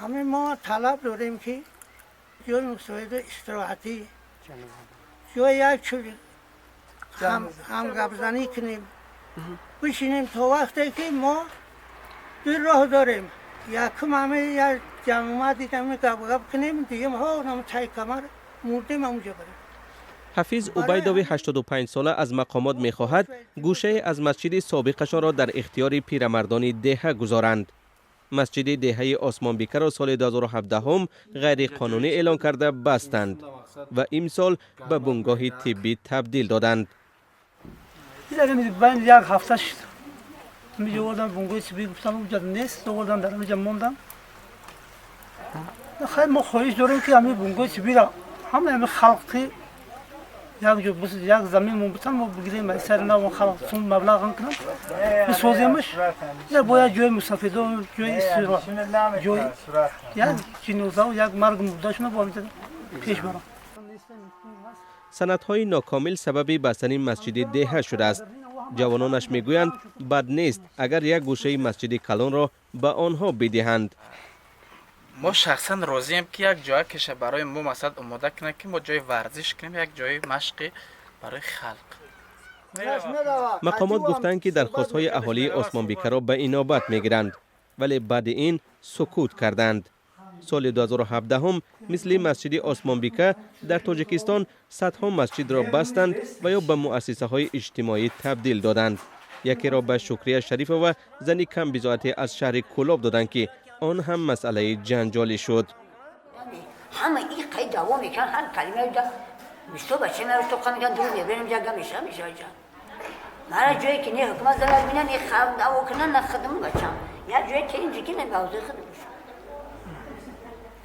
همه ما طلب داریم که جای مساعد استراحتی جای یک چوری هم گپزنی کنیم بشینیم تا وقتی که ما دو راه داریم یکم همه یک جمعیتی که همه گپ کنیم دیگه ما هم تای کمر مردیم همونجا بریم. حفیظ عبیدوی 85 ساله از مقامات می‌خواهد گوشه از مسجد سابقشان را در اختیار پیرمردان دهه گذارند. مسجد دهه عثمان بیکر را سال 2017 هم غیر قانونی اعلان کرده بستند و امسال به بنگاه طبی تبدیل دادند. بین یک هفته شد می آوردم بنگاه طبی گفتم اونجا نیست آوردم در اونجا موندم. خیلی ما خواهش داریم که همین بنگاه طبی را همه خلق یک جو بس یک زمین مونبتن ما بگیریم از سر نو خلق سون مبلغ کنم بسازیمش یا باید جای مستفیدان جای استراحت جای یک جنازه و یک مرگ مردهشون با همین پیش برم. سندهای ناکامل سبب بستن مسجد دهه شده است. جوانانش میگویند بد نیست اگر یک گوشه مسجد کلان را به آنها بدهند. ما شخصا راضیم که یک جای کشه برای ما مثلا آماده کنه که ما جای ورزش کنیم یک جای مشقی برای خلق. مقامات گفتند که درخواست‌های اهالی عثمان بیکر را به اینابت میگیرند ولی بعد این سکوت کردند. سال 2017 هم مثل مسجد عثمان بیکر در تاجیکستان صدها مسجد را بستند و یا به مؤسسه های اجتماعی تبدیل دادند. یکی را به شکریه شریفه و زنی کم بضاعتی از شهر کولاب دادند که آن هم مسئله جنجالی شد. همه این قید دوام میکن هر کلمه دا بیستو بچه مرا تو کنم که دور میبریم جگه میشه جا مرا جایی که نه حکومت زلال بینن نه خدمت کنن نه خدمت بچم یا جایی که اینجا که نگاوزه خدمت